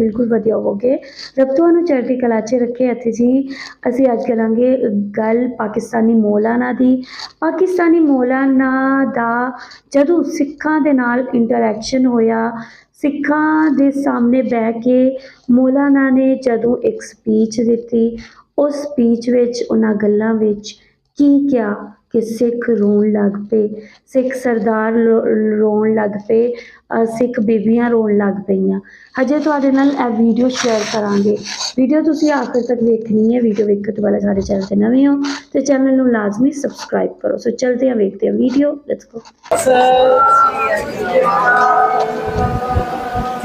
ਬਿਲਕੁਲ ਵਧੀਆ ਹੋਵੋਗੇ। ਰੱਬ ਤੁਹਾਨੂੰ ਚੜ੍ਹਦੀ ਕਲਾ 'ਚ ਰੱਖੇ। ਇੱਥੇ ਜੀ ਅਸੀਂ ਅੱਜ ਕਰਾਂਗੇ ਗੱਲ ਪਾਕਿਸਤਾਨੀ ਮੌਲਾਨਾ ਦੀ। ਪਾਕਿਸਤਾਨੀ ਮੌਲਾਨਾ ਦਾ ਜਦੋਂ ਸਿੱਖਾਂ ਦੇ ਨਾਲ ਇੰਟਰੈਕਸ਼ਨ ਹੋਇਆ, ਸਿੱਖਾਂ ਦੇ ਸਾਹਮਣੇ ਬਹਿ ਕੇ ਮੌਲਾਨਾ ਨੇ ਜਦੋਂ ਇੱਕ ਸਪੀਚ ਦਿੱਤੀ, ਉਸ ਸਪੀਚ ਵਿੱਚ ਉਹਨਾਂ ਗੱਲਾਂ ਵਿੱਚ ਕੀ ਕਿਹਾ ਕਿ ਸਿੱਖ ਰੋਣ ਲੱਗ ਪਏ, ਸਿੱਖ ਸਰਦਾਰ ਰੋਣ ਲੱਗ ਪਏ, ਸਿੱਖ ਬੀਬੀਆਂ ਰੋਣ ਲੱਗ ਪਈਆਂ। ਹਜੇ ਤੁਹਾਡੇ ਨਾਲ ਇਹ ਵੀਡੀਓ ਸ਼ੇਅਰ ਕਰਾਂਗੇ। ਵੀਡੀਓ ਤੁਸੀਂ ਆਖਰ ਤੱਕ ਵੇਖਣੀ ਹੈ। ਵੀਡੀਓ ਵੇਖਣ ਤੋਂ ਪਹਿਲਾਂ ਸਾਡੇ ਚੈਨਲ 'ਤੇ ਨਵੇਂ ਹੋ ਤੇ ਚੈਨਲ ਨੂੰ ਲਾਜ਼ਮੀ ਸਬਸਕ੍ਰਾਈਬ ਕਰੋ। ਸੋ ਚਲਦੇ ਹਾਂ, ਵੇਖਦੇ ਹਾਂ ਵੀਡੀਓ। Let's go.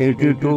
82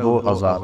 2000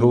2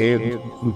1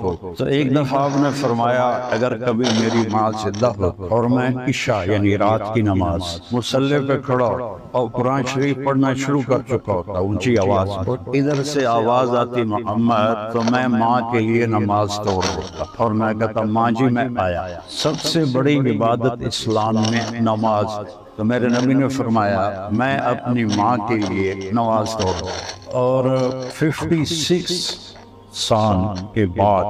فوت ہو تو ایک دفعہ آپ نے فرمایا اگر کبھی میری ماں زندہ ہو اور میں عشاء یعنی رات کی نماز مصلی پہ کھڑا اور قرآن شریف پڑھنا شروع کر چکا ہوتا اونچی آواز پر، ادھر سے آواز آتی محمد، تو میں ماں کے لیے نماز توڑ دیتا اور میں کہتا ماں جی میں آیا۔ سب سے بڑی عبادت اسلام میں نماز، تو میرے نبی نے فرمایا میں اپنی ماں کے لیے نماز توڑ دوں۔ اور 56 سال کے بعد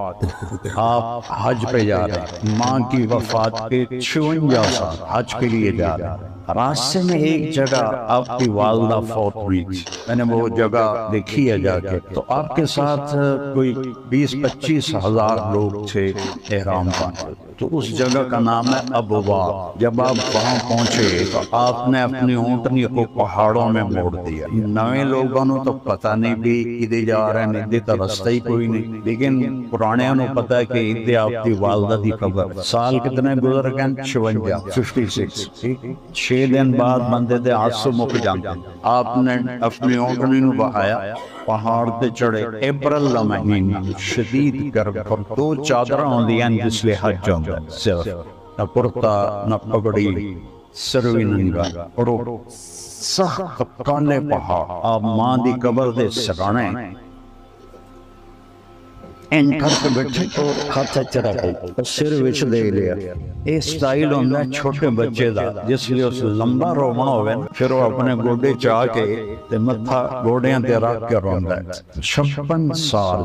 آپ حج پہ جا رہے ہیں، ماں کی وفات کے 56 سال حج کے لیے جا رہے ہیں۔ راستے میں ایک جگہ آپ کی والدہ فوت ہوئی تھی، میں نے وہ جگہ دیکھی ہے جا کے، تو آپ کے ساتھ کوئی 20-25 ہزار لوگ تھے احرام باندھے، تو اس جگہ کا نام ہے ابوا۔ جب آپ وہاں پہنچے تو آپ نے اپنی اونٹنی کو پہاڑوں میں موڑ دیا۔ نئے لوگوں نے تو پتہ نہیں بھی ادھر جا رہے ہیں، ادھر تو رستہ ہی کوئی نہیں، لیکن پرانیوں نے پتہ ہے کہ ادھر آپ کی والدہ دی قبر۔ سال کتنے گزر گئے؟ 56۔ 6 دن بعد بندے دے آنسو مک جاندے، آپ نے اپنی اونٹنی نو بہایا، پہاڑ تے چڑھے، اپریل دا مہینہ شدید گرم، اور 2 چادراں ہوندیاں جس لئے حج ہوندا ہے، صرف نہ کرتا نہ پگڑی، سروی ننگا، اور سخت کالے پہاڑ، آپ ماں دی قبر دے سرانے این کر کے بیٹھے تو ہاتھ چرا کے سر وچ دے لیا۔ اے سٹائل ہوندا ہے چھوٹے بچے دا، جس لیے اس لمبا رونا ہوئے پھر وہ اپنے گوڈے چاہ کے تے متھا گوڈیاں تے رکھ کے روندا ہے۔ 56 سال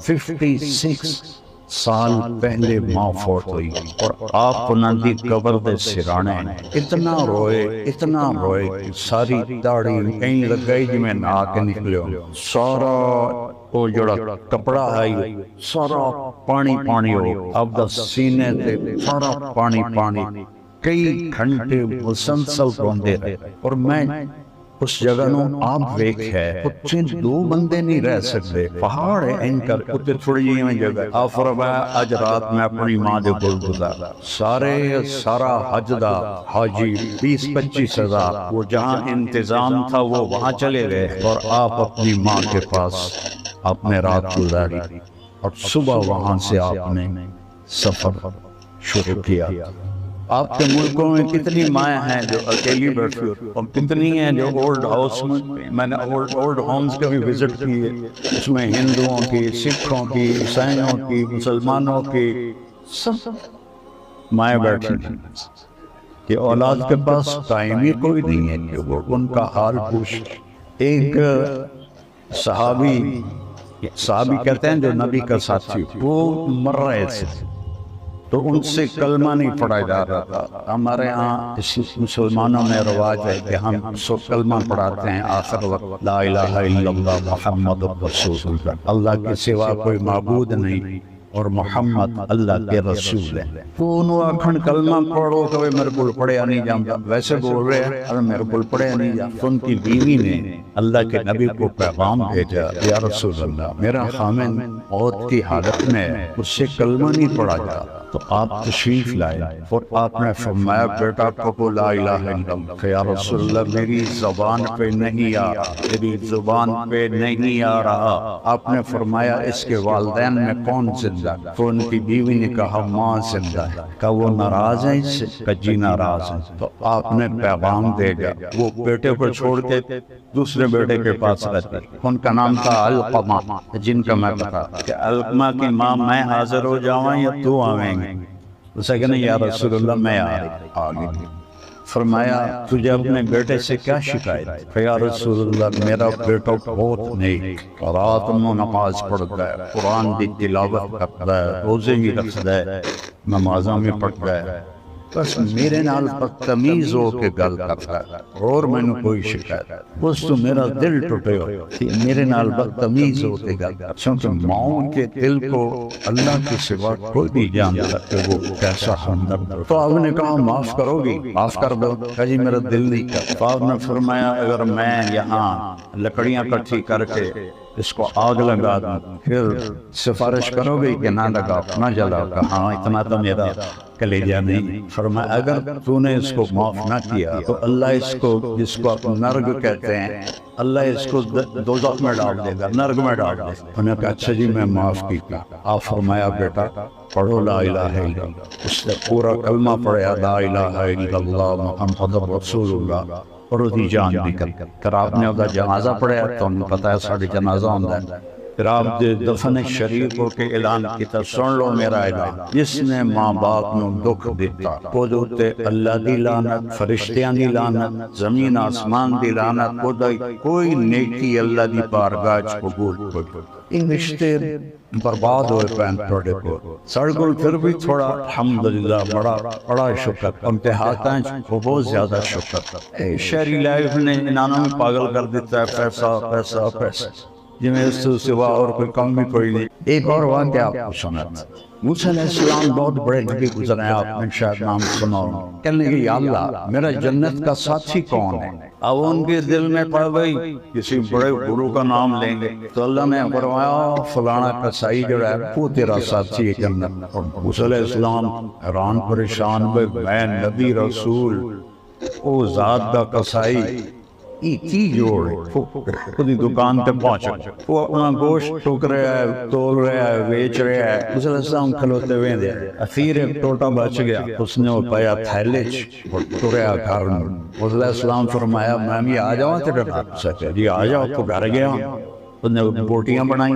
56 سال پہلے ماں فوت ہوئی، اور آپ انہاں دی قبر دے سرانے اتنا روئے کہ ساری داڑھی کہیں لگائی جی میں نہا کے نکلے، سارا وہ جڑا کپڑا آئی سارا پانی ہو، اب دا سینے تے سارا پانی، کئی گھنٹے مسلسل روندے رہے۔ اور میں اس جگہ نو آپ ویکھ ہے اتنے 2 بندے نہیں رہ سکتے، پہاڑ ہے این کر اتنے تھوڑی جی میں جگہ۔ آپ فرمایا اج رات میں اپنی ماں دے کول گزارا، سارا حج دا حاجی 20-25 ہزار، وہ جہاں انتظام تھا وہ وہاں چلے گئے، اور آپ اپنی ماں کے پاس آپ نے رات گزاری، اور صبح وہاں سے آپ نے سفر شروع کیا۔ آپ کے ملکوں میں کتنی مائیں ہیں جو اکیلی بیٹھی ہوتی، اور کتنی ہیں جو اولڈ ہاؤس میں نے اولڈ ہومز کا بھی وزٹ کیے، اس میں ہندوؤں کی، سکھوں کی، عیسائیوں کی، مسلمانوں کی، سب مائیں بیٹھی ہیں کہ اولاد کے پاس ٹائم ہی کوئی نہیں ہے کہ وہ ان کا حال پوچھ۔ ایک صحابی کہتے ہیں جو نبی کا ساتھی، وہ مر رہے تھے تو ان سے کلمہ نہیں پڑھا جا رہا تھا۔ ہمارے ہاں مسلمانوں میں رواج ہے کہ ہم کلمہ پڑھاتے ہیں آخر وقت، لا الہ الا اللہ محمد رسول اللہ، اللہ کے سوا کوئی معبود نہیں اور محمد اللہ کے رسول ہے۔ تو انہوں اکھن کلمہ پڑھو تو میرے کو پڑھیا نہیں جانتا، ویسے بول رہے ہیں اور میرے کو پڑھیا نہیں جانتا۔ ان کی بیوی نے اللہ کے نبی کو پیغام بھیجا، یا رسول اللہ میرا خامن موت کی حالت میں اس سے کلمہ نہیں پڑھا جا، تو آپ تشریف لائے، اور آپ نے فرمایا بیٹا کہو لا الہ الا اللہ، کہ یا رسول اللہ میری زبان پہ نہیں آ رہا۔ آپ نے فرمایا اس کے والدین میں کون زندہ؟ تو ان کی بیوی نے کہا ماں زندہ ہے۔ کہ وہ ناراض ہیں اس سے؟ کہ جی ناراض ہیں۔ تو آپ نے پیغام بھیجا، وہ بیٹے کو چھوڑ کے دوسرے بیٹے کے پاس رہتے، ان کا نام تھا علقمہ، جن کا میں بتا کہ علقمہ کی ماں میں حاضر ہو جاؤں یا تو آویں گے؟ اسے کہنے یا رسول اللہ میں آگے۔ فرمایا تجھے اپنے بیٹے سے کیا شکایت؟ کہ یا رسول اللہ میرا بیٹا بہت نیک، رات میں نماز پڑھتا ہے، قرآن کی تلاوت کرتا ہے، روزے بھی رکھتا ہے، نمازاں بھی پڑھتا ہے، بس میرے نال بدتمیز ہو کے گل کرتا ہے، اور میں نے کوئی شکایت بس تو میرا دل ٹوٹے ہو میرے نال بدتمیز ہو کے گل کرتا، چونکہ ماؤں کے دل کو اللہ کے سوا کوئی نہیں جانتا کہ وہ کیسا ہمدرد۔ تو آپ نے کہا معاف کرو گی؟ معاف کر دو۔ کہا جی میرا دل نہیں کرتا۔ تو آپ نے فرمایا اگر میں یہاں لکڑیاں کٹھی کر کے اس کو آگ لگا دوں، پھر سفارش کرو گے کہ نہ لگاؤ نہ جلاؤ، کہا ہاں اتنا تو میرا کلیجہ نہیں۔ فرمایا اگر تو نے اس کو معاف نہ کیا تو اللہ اس کو، جس کو آپ نرگ کہتے ہیں، اللہ اس کو دوزخ میں ڈال دے گا، نرگ میں ڈال دے گا۔ انہوں نے کہا اچھا جی میں معاف کیا۔ آپ فرمایا بیٹا پڑھو لا الہ الا اللہ۔ اس نے پورا کلمہ پڑھا لا الہ الا اللہ محمد رسول اللہ، اور اس کی جان نکل۔ پھر آپ نے اس کا جنازہ پڑھا تو انہیں پتا ہے ساڑھے جنازہ ہوتا ہے۔ پھر آپ دفن شریف ہو کے اعلان کیتا سن لو میرا اعلان، جس نے ماں باپ نو دکھ دیتا وہ دوتے اللہ دی لعنت، فرشتیاں دی لعنت، زمین آسمان دی لعنت، کوئی نیکی اللہ دی بارگاہ چ قبول کوئی۔ ان رشتے برباد ہوئے پین توڑے کو ساڑھے کو پھر بھی تھوڑا الحمدللہ بڑا شکر، امتحاتاں بہت زیادہ شکر۔ شہری لائف نے انہوں میں پاگل کر دیتا ہے، پیسہ پیسہ پیسہ، جی میں اس سے سوا اور کوئی کم بھی کوئی نہیں۔ ایک اور واقعہ آپ کو سناتا ہوں۔ موسیٰ علیہ السلام بہت بڑے نبی گزرے ہیں، آپ نے شاید نام سنا ہو۔ کہنے کہ یا اللہ میرا جنت کا ساتھی کون ہے؟ اب ان کے دل میں پڑ گئی کسی بڑے گرو کا نام لیں گے تو اللہ نے فرمایا فلانا کسائی جو ہے وہ تیرا ساتھی ہے جنت۔ موسیٰ علیہ السلام حیران پریشان ہوئے، میں نبی رسول او ذات کا کسائی کی جوڑ خودی دکان تے پہنچا، وہ اپنا گوشت ٹھوک رہا ہے، تول رہا ہے، بیچ رہا ہے۔ موسیٰ علیہ السلام کھلوتے ہوئے دے اخیر ایک ٹوٹا بچ گیا، اس نے وہ پایا تھیلے ٹوریا گھر میں۔ موسیٰ علیہ السلام فرمایا میں بھی آ جاؤں تیرے گھر؟ جی آ جاؤ۔ تو گھر گیا، اس نے بوٹیاں بنائی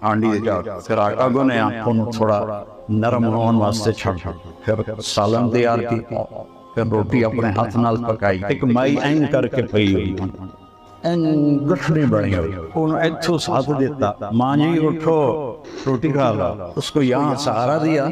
آنڈی جا، پھر آٹا گنیا، انہوں تھوڑا نرم ہون واسطے چھڑ، پھر سالن تیار کی، پھر روٹی اپنے ہاتھ نال پکائی، ایک مائی این کر کے پئی ہوئی این گٹھڑی بڑی ہوئی، انہوں ایتھو ساتھ دیتا ماں جی اٹھو روٹی کھا لا، اس کو یہاں سہارا دیا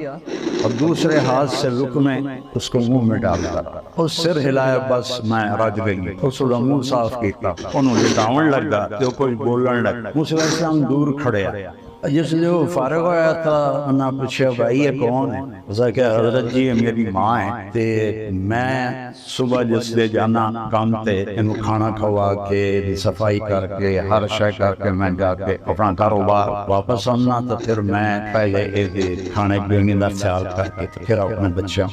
اور دوسرے ہاتھ سے لقمے اس کو منہ میں ڈالتا، اور سر ہلایا بس میں رج گئی، اس کا منہ صاف کیتا، انہوں جتاون لگا تو کوئی بولن لگا۔ موسیٰ علیہ السلام دور کھڑے ہیں، جس نے وہ فارغ ہویا تھا انہاں پوچھا بھائی یہ کون ہے؟ اسا کہ حضرت جی یہ میری ماں ہے، تے میں صبح جس لے جانا کام تے انہوں کھانا کھوا کے صفائی کر کے ہر شے کر کے میں جا کے اپنا کاروبار واپس آنا، تو پھر میں پہلے کھانے پینے کا خیال کر کے پھر اپنے بچوں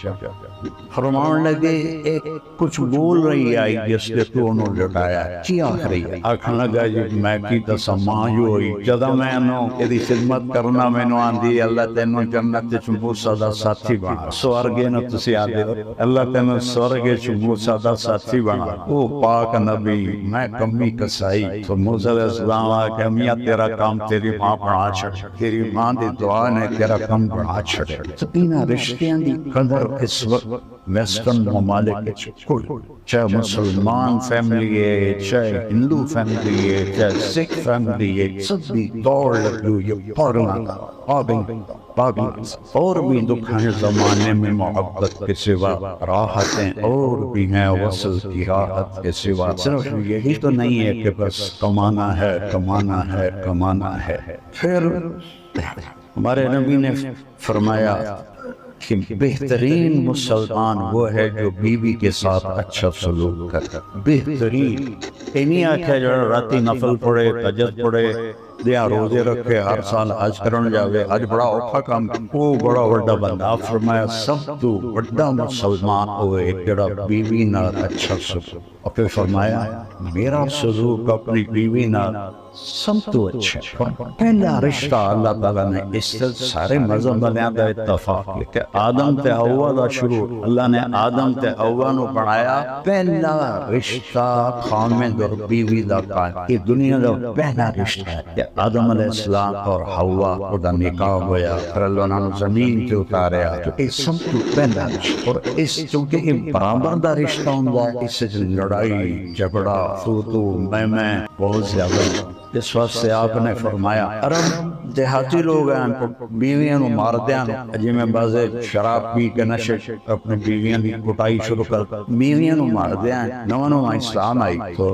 فرمان لگے ایک کچھ بول رہی آئی جس نے تو انہوں لٹایا کی آخ رہی ہے؟ آکھن لگا جی میں کی دسا ماں جو ہوئی جدہ میں انہوں یہ خدمت کرنا میں نو آندھی اللہ تینوں جنت موسیٰ دا ساتھی بنا، سورگے نو تسی آدھے اللہ تینوں سورگے موسیٰ دا ساتھی بنا۔ او پاک نبی میں کمی کسائی، تو موسیٰ علیہ السلام آکے میاں تیرا کام تیری ماں بنا چھڑ، تیری ماں دی دعا نے تیرا کام بنا چھڑ۔ سپینہ رشتیاں دی قدر اس وقت ویسٹرن ممالک کوئی، چاہے مسلمان فیملی ہے، چاہے ہندو فیملی ہے، چاہے سکھ فیملی ہے، سب بھی دوڑ لگو یہ پڑھنا پاگل اور بھی دکھائیں زمانے میں محبت کے سوا راحتیں اور بھی ہیں، وصل کی راحت کے سوا صرف یہی تو نہیں ہے کہ بس کمانا ہے کمانا ہے کمانا ہے۔ پھر ہمارے نبی نے فرمایا کہ بہترین مسلمان وہ ہے جو بیوی کے ساتھ اچھا سلوک کرتا، بہترین نہیں آکھا جو راتی نفل پڑھے تہجد پڑھے دیا روزے رکھے ہر سال حج کرن جاوے، حج بڑا اوکھا کام، وہ بڑا وڈا بندہ۔ فرمایا سب تو وڈا مسلمان ہوئے جڑا بیوی نال اچھا سلوک، اور پھر فرمایا میرا سلوک اپنی بیوی نال سب تو اچھا۔ پہلا رشتہ اللہ تعالیٰ نے اس سے سارے مذہب بنیا دا اتفاق کہ آدم تے حوا دا شروع، اللہ نے آدم تے حوا نو بنایا، پہلا رشتہ خامد اور بیوی دا قائم، یہ دنیا دا پہلا رشتہ ہے کہ آدم علیہ السلام اور حوا دا نکاح ہویا، پھر اللہ نے زمین تے اتاریا، تو یہ سب تو پہلا رشتہ، اور اس چونکہ یہ برابر دا رشتہ ہوندا ہے، اس سے لڑائی جھگڑا تو میں بہت زیادہ۔ اس واسطے آپ نے فرمایا عرب دیہاتی لوگ ہیں بیویاں نو مار دیاں، جی میں بازے شراب پی کے نشے اپنے بیویاں دی کٹائی شروع کر بیویاں نو مار دیاں۔ نواں اسلام آئی تو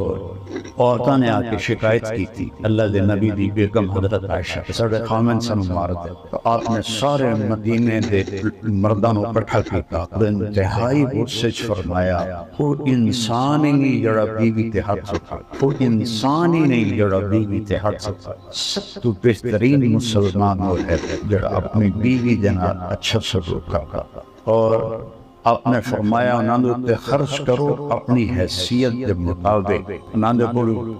عورتوں نے آ کے شکایت کی تھی اللہ دے نبی دی بیگم حضرت عائشہ ساڈے خامن سن مارد ہے، تو آپ نے سارے مدینے دے مردوں کو اکٹھا کیتا، انتہائی غصے چ فرمایا وہ انسان ہی نہیں جڑا بیوی تے ہاتھ اٹھا، وہ انسان ہی نہیں جڑا بیوی تے ہاتھ اٹھا، سب تو بہترین مسلمان وہ ہے جڑا اپنی بیوی دے نال اچھا سلوک کرتا، اور آپ نے فرمایا انہوں نے خرچ کرو اپنی حیثیت کے مطابق، انہوں نے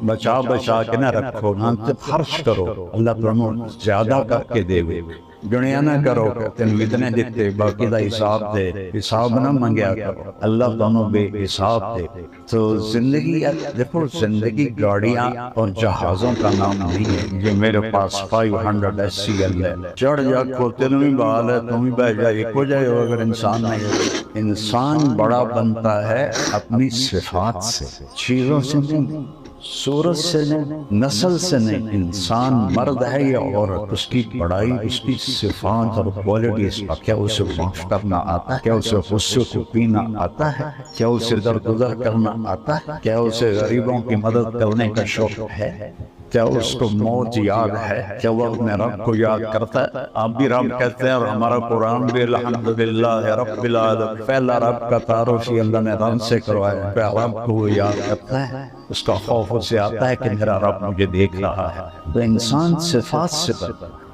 بچا بچا کے نہ رکھو، انہوں نے خرچ کرو، اللہ تمہیں زیادہ کر کے دے گے، جنیا نہ کرو کہ تین اتنے دیتے باقی دا حساب دے، حساب نہ منگیا کرو، اللہ تمہیں بے حساب دے۔ تو زندگی دیکھو، زندگی گاڑیاں اور جہازوں کا نام نہیں ہے جو میرے پاس 500 SCL ہے، چڑھ جا کو تین بھی بحال ہے تم بھی بہ جائے ایک ہو جائے ہو، اگر انسان نہیں، انسان بڑا بنتا ہے اپنی صفات سے، چیزوں سے نہیں، صورت سے نہیں، نسل سے نہیں، انسان مرد ہے یا عورت، اس کی بڑائی اس کی صفات اور کوالٹیز کا، کیا اسے معاف کرنا آتا ہے، کیا اسے غصے کو پینا آتا ہے، کیا اسے درگزر کرنا آتا ہے، کیا اسے غریبوں کی مدد کرنے کا شوق ہے، کیا اس کو موت یاد ہے، کیا وہ اپنے رب کو یاد کرتا ہے۔ آپ بھی رب کہتے ہیں اور ہمارا قرآن بھی الحمدللہ رب العالمین، پہلا رب کا تعارف ہی اللہ نے رب سے کروایا، پہلا رب کو وہ یاد کرتا ہے، اس کا خوف اسے آتا ہے کہ میرا رب مجھے دیکھ رہا ہے۔ تو انسان صفات سے بنتا ہے،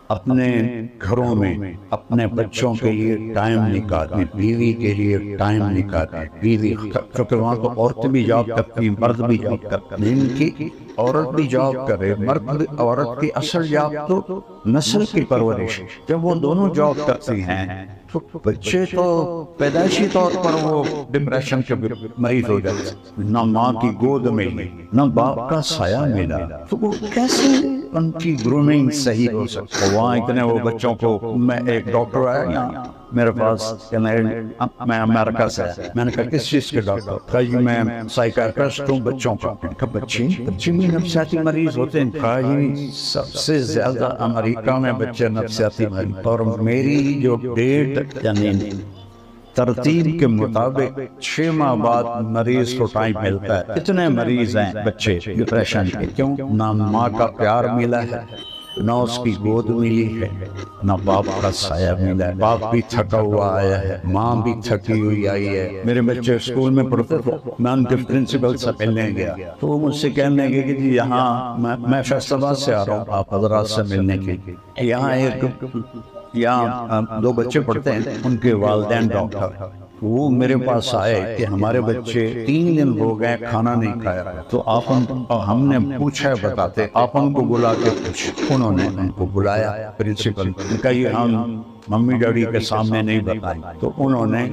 اپنے گھروں میں اپنے بچوں کے لیے ٹائم نکالیں، بیوی کے لیے ٹائم نکالیں، بیوی کیونکہ وہاں تو عورت بھی جاب کرتی، مرد بھی جاب کرتے ہیں، ان کی عورت بھی جاب کرے، مرد عورت کی اصل جاب تو نسل کی پرورش، جب وہ دونوں جاب کرتی ہیں تو بچے تو پیدائشی طور پر وہ ڈپریشن کے مریض ہو جاتے، نہ ماں کی گود میں نہ باپ کا سایہ ملا، تو وہ کیسے ان کی گرومنگ صحیح ہو سکتا ہے؟ وہاں اتنے وہ بچوں کو، میں ایک ڈاکٹر آیا یہاں میرے پاس، میں امریکہ سے، میں نے کہا کس چیز کے ڈاکٹر؟ کہا جی میں سائیکیٹرسٹ ہوں بچوں کا۔ کہا بچے بھی نفسیاتی مریض ہوتے ہیں؟ کہا جی سب سے زیادہ امریکہ میں بچے نفسیاتی مریض، اور میری جو ڈیٹ یعنی ترتیب کے مطابق 6 ماہ بعد مریض کو ٹائم ملتا ہے۔ اتنے مریض ہیں بچے ڈپریشن کے، کیوں؟ نہ ماں کا پیار ملا ہے، نہ اس کی گود ملی ہے، نہ باپ کا سایہ ملا ہے، باپ بھی تھکا ہوا آیا ہے، ماں بھی تھکی ہوئی آئی ہے۔ میرے بچے اسکول میں پڑھتے تھے، میں ان کے پرنسپل سے ملنے گیا تو وہ مجھ سے کہنے لگے کہ جی یہاں میں فیصل آباد سے آ رہا ہوں آپ حضرات سے ملنے کے لیے، یہاں ایک یہاں 2 بچے پڑھتے ہیں، ان کے والدین ڈاکٹر، وہ میرے پاس آئے کہ ہمارے بچے 3 دن ہو گئے کھانا نہیں کھایا، تو آپ ہم نے پوچھا بتاتے، آپ ان کو بلا کے پوچھ، انہوں نے ان کو بلایا پرنسپل، کہا یہ ہم ممی ڈیڈی کے سامنے نہیں بتائیں، تو انہوں نے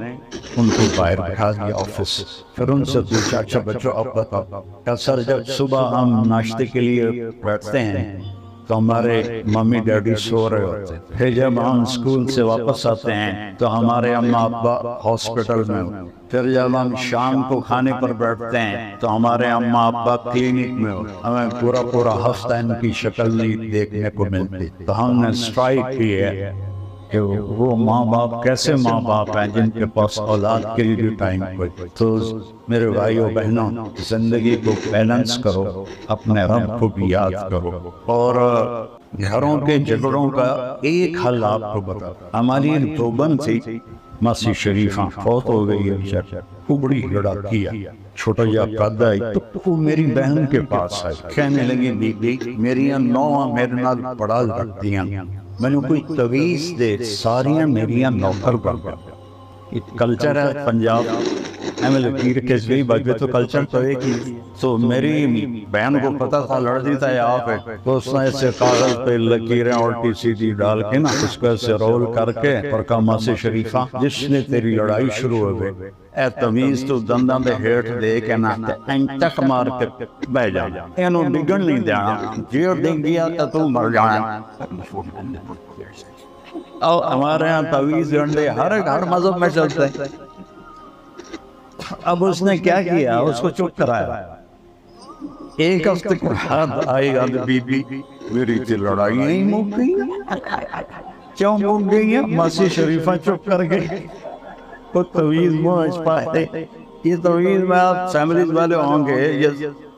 ان کو باہر بٹھا دیا آفس، پھر ان سے پوچھا اچھا بچوں آپ بتاؤ، کہ سر جب صبح ہم ناشتے کے لیے بیٹھتے ہیں تو ہمارے ممی ڈیڈی سو رہے ہوتے ہیں، پھر جب ہم اسکول سے واپس آتے ہیں تو ہمارے اماں ابا ہاسپٹل میں ہوتے ہیں، پھر جب ہم شام کو کھانے پر بیٹھتے ہیں تو ہمارے اماں ابا کلینک میں ہوتے ہیں، ہمیں پورا ہفتہ ان کی شکل نہیں دیکھنے کو ملتی، تو ہم نے اسٹرائک کی ہے کہ وہ ماں باپ کیسے ماں باپ ہیں جن کے پاس اولاد کے لیے بھی ٹائم کوئی۔ تو میرے بھائیوں بہنوں، زندگی کو بیلنس کرو، اپنے رب کو بھی یاد کرو، اور گھروں کے جھگڑوں کا ایک حل آپ کو بتا، ہماری دیوبند تھی ماسی شریفہ فوت ہو گئی ہے، وہ بڑی لڑاکی ہے، چھوٹا جا قد ہے، تو وہ میری بہن کے پاس آئی، کہنے لگی بی بی میری نوہاں میرے نال بڑا لڑتی ہیں، میں نے کوئی تویز دے ساریاں میریاں نوکر بن گیا۔ ایک کلچر ہے پنجاب، احمد لکیر کے جگہی بجے تو کلچر تو ایک ہی، تو میری بہن کو پتا تھا لڑتی تھا یہ آپ ہے، تو اس نے ایسے کاغذ پہ لکیریں الٹی سیدھی ڈال کے نا اس کو ایسے رول کر کے اور کہا ماسی شریفہ جس نے تیری لڑائی شروع ہو گئی اے تمیز تو دنداں دے ہیٹ دے کے نا تک مار کے بہ جا، اینو ڈگن نہیں دینا، جیو ڈگ گیا تو مر جانا۔ اور ہمارے ہاں تویز ڈنڈے ہر مذہب میں چلتے ہیں۔ اب اس نے کیا کیا، اس کو چپ کرایا، ایک ہفتے کے بعد آئے گا بی بی میری تی لڑائی نہیں مک گئی، کیوں مک گئی ہے؟ ماسی شریفہ چپ کر گئی، وہ تویز پائے، یہ تویز میں آپ فیملیز والے ہوں گے،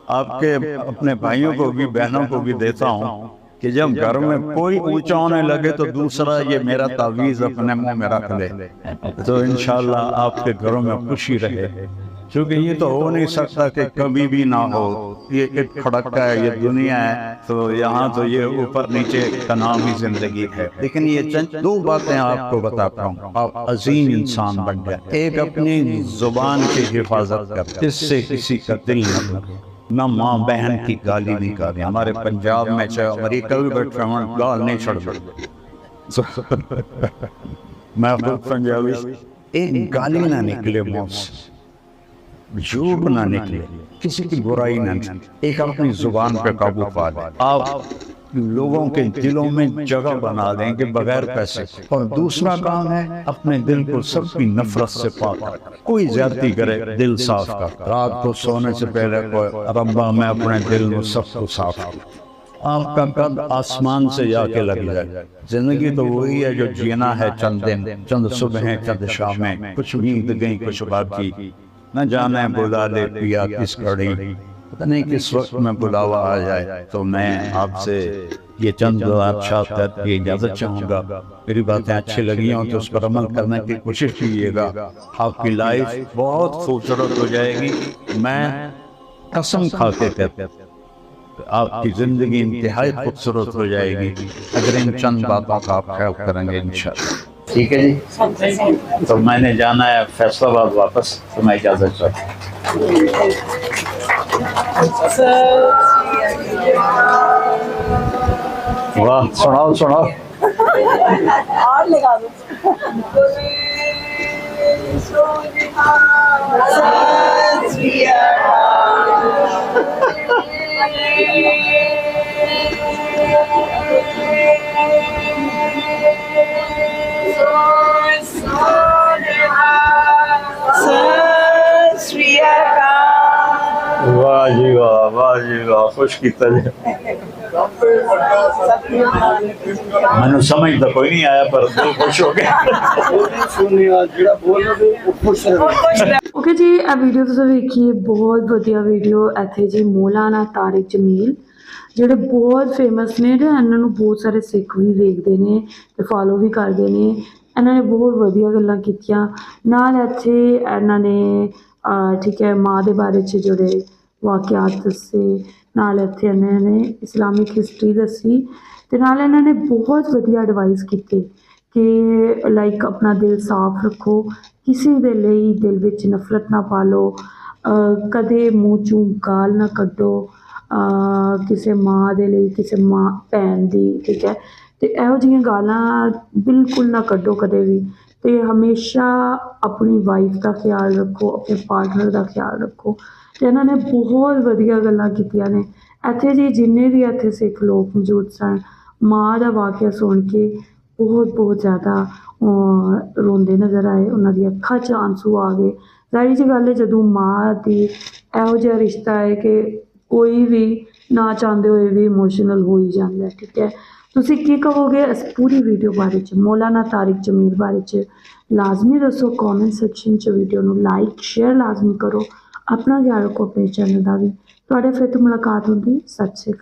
آپ کے اپنے بھائیوں کو بھی بہنوں کو بھی دیتا ہوں کہ جب گھر میں کوئی اونچا ہونے لگے تو دوسرا یہ میرا تعویذ اپنے منہ میں رکھ لے تو انشاءاللہ آپ کے گھروں میں خوشی رہے، کیونکہ یہ تو ہو نہیں سکتا کہ کبھی بھی نہ ہو، یہ ایک کھڑکا ہے، یہ دنیا ہے، تو یہاں تو یہ اوپر نیچے کا نام ہی زندگی ہے۔ لیکن یہ چند دو باتیں آپ کو بتاتا ہوں، آپ عظیم انسان بن گئے۔ ایک اپنی زبان کی حفاظت کر، اس سے کسی کا دل نہ لگے، نہ ماں بہن کی گالی نہیں کریں۔ ہمارے پنجاب میں چاہے امریکہ بھی بیٹھے ہوں گال نہیں چھڑ دیں، میں خود پنجابی، ایک گالی نہ نکلے منہ سے، جھوٹ نہ نکلے، کسی کی برائی نہ نکلے، ایک اپنی زبان پہ قابو پا لیں، آپ لوگوں کے دلوں میں جگہ بنا دیں کہ بغیر پیسے۔ اور دوسرا کام ہے اپنے دل کو سب کی نفرت سے پاک کر، کوئی زیادتی کرے دل صاف کر، رات کو سونے سے پہلے کوئی ربا میں اپنے دل میں سب کو صاف کر، آپ کا قد آسمان سے جا کے لگ جائے۔ زندگی تو وہی ہے جو جینا ہے، چند دن، چند صبحیں، چند شامیں، کچھ نیند گئی کچھ باقی، نہ جانے بلا لے پیا کس گھڑی، پتہ نہیں کس وقت میں بلاوا آ جائے۔ تو میں آپ سے یہ چند بات کر کے اجازت چاہوں گا، میری باتیں اچھی لگی ہوں تو اس پر عمل کرنے کی کوشش کیجیے گا، آپ کی لائف بہت خوبصورت ہو جائے گی۔ میں قسم کھا کے کہتا ہوں آپ کی زندگی انتہائی خوبصورت ہو جائے گی اگر ان چند باتوں کا آپ خیال کریں گے انشاءاللہ۔ ٹھیک ہے جی، تو میں نے جانا ہے فیصل آباد واپس، تو میں اجازت چاہتا ہوں۔ واہ، سناؤ سناؤ۔ اور لگا دو۔ واہ جی واہ، واہ جی واہ، خوش کیتا جی۔ میں نے سمجھ تو کوئی نہیں آیا پر دل خوش ہو گیا۔ ਓਕੇ ਜੀ, ਇਹ ਵੀਡੀਓ ਤੁਸੀਂ ਵੇਖੀਏ, ਬਹੁਤ ਵਧੀਆ ਵੀਡੀਓ। ਇੱਥੇ ਜੀ ਮੌਲਾਨਾ ਤਾਰਿਕ ਜਮੀਲ ਜਿਹੜੇ ਬਹੁਤ ਫੇਮਸ ਨੇ ਤੇ ਇਹਨਾਂ ਨੂੰ ਬਹੁਤ ਸਾਰੇ ਸਿੱਖ ਵੀ ਵੇਖਦੇ ਨੇ ਤੇ ਫਾਲੋ ਵੀ ਕਰਦੇ ਨੇ। ਇਹਨਾਂ ਨੇ ਬਹੁਤ ਵਧੀਆ ਗੱਲਾਂ ਕੀਤੀਆਂ, ਨਾਲ ਇੱਥੇ ਇਹਨਾਂ ਨੇ ਠੀਕ ਹੈ ਮਾਂ ਦੇ ਬਾਰੇ 'ਚ ਜਿਹੜੇ ਵਾਕਿਆਤ ਦੱਸੇ, ਨਾਲ ਇੱਥੇ ਇਹਨਾਂ ਨੇ ਇਸਲਾਮਿਕ ਹਿਸਟਰੀ ਦੱਸੀ ਤੇ ਨਾਲ ਇਹਨਾਂ ਨੇ ਬਹੁਤ ਵਧੀਆ ਐਡਵਾਈਸ ਕੀਤੀ ਕਿ ਲਾਈਕ ਆਪਣਾ ਦਿਲ ਸਾਫ਼ ਰੱਖੋ, ਕਿਸੇ ਦੇ ਲਈ ਦਿਲ ਵਿੱਚ ਨਫ਼ਰਤ ਨਾ ਪਾਲੋ, ਕਦੇ ਮੂੰਹ 'ਚੋਂ ਗਾਲ ਨਾ ਕੱਢੋ ਕਿਸੇ ਮਾਂ ਦੇ ਲਈ, ਕਿਸੇ ਮਾਂ ਭੈਣ ਦੀ, ਠੀਕ ਹੈ। ਅਤੇ ਇਹੋ ਜਿਹੀਆਂ ਗਾਲਾਂ ਬਿਲਕੁਲ ਨਾ ਕੱਢੋ ਕਦੇ ਵੀ, ਅਤੇ ਹਮੇਸ਼ਾ ਆਪਣੀ ਵਾਈਫ ਦਾ ਖਿਆਲ ਰੱਖੋ, ਆਪਣੇ ਪਾਰਟਨਰ ਦਾ ਖਿਆਲ ਰੱਖੋ। ਅਤੇ ਇਹਨਾਂ ਨੇ ਬਹੁਤ ਵਧੀਆ ਗੱਲਾਂ ਕੀਤੀਆਂ ਨੇ। ਇੱਥੇ ਜੀ ਜਿੰਨੇ ਵੀ ਇੱਥੇ ਸਿੱਖ ਲੋਕ ਮੌਜੂਦ ਸਨ, ਮਾਂ ਦਾ ਵਾਕਿਆ ਸੁਣ ਕੇ ਬਹੁਤ ਜ਼ਿਆਦਾ ਰੋਂਦੇ ਨਜ਼ਰ ਆਏ, ਉਹਨਾਂ ਦੀਆਂ ਅੱਖਾਂ 'ਚ ਆਂਸੂ ਆ ਗਏ। ਜ਼ਾਹਿਰ ਜਿਹੀ ਗੱਲ ਹੈ ਜਦੋਂ ਮਾਂ ਦੀ ਇਹੋ ਜਿਹਾ ਰਿਸ਼ਤਾ ਹੈ ਕਿ ਕੋਈ ਵੀ ਨਾ ਚਾਹੁੰਦੇ ਹੋਏ ਵੀ ਇਮੋਸ਼ਨਲ ਹੋ ਹੀ ਜਾਂਦਾ, ਠੀਕ ਹੈ। ਤੁਸੀਂ ਕੀ ਕਹੋਗੇ ਇਸ ਪੂਰੀ ਵੀਡੀਓ ਬਾਰੇ 'ਚ, ਮੌਲਾਨਾ ਤਾਰਿਕ ਜਮੀਲ ਬਾਰੇ 'ਚ ਲਾਜ਼ਮੀ ਦੱਸੋ ਕੌਮੈਂਟ ਸੈਕਸ਼ਨ 'ਚ। ਵੀਡੀਓ ਨੂੰ ਲਾਈਕ ਸ਼ੇਅਰ ਲਾਜ਼ਮੀ ਕਰੋ, ਆਪਣਾ ਖਿਆਲ ਰੱਖੋ ਆਪਣੇ ਚੈਨਲ ਦਾ ਵੀ। ਤੁਹਾਡੇ ਫਿਰ ਤੋਂ ਮੁਲਾਕਾਤ ਹੁੰਦੀ। ਸਤਿ ਸ਼੍ਰੀ ਅਕਾਲ।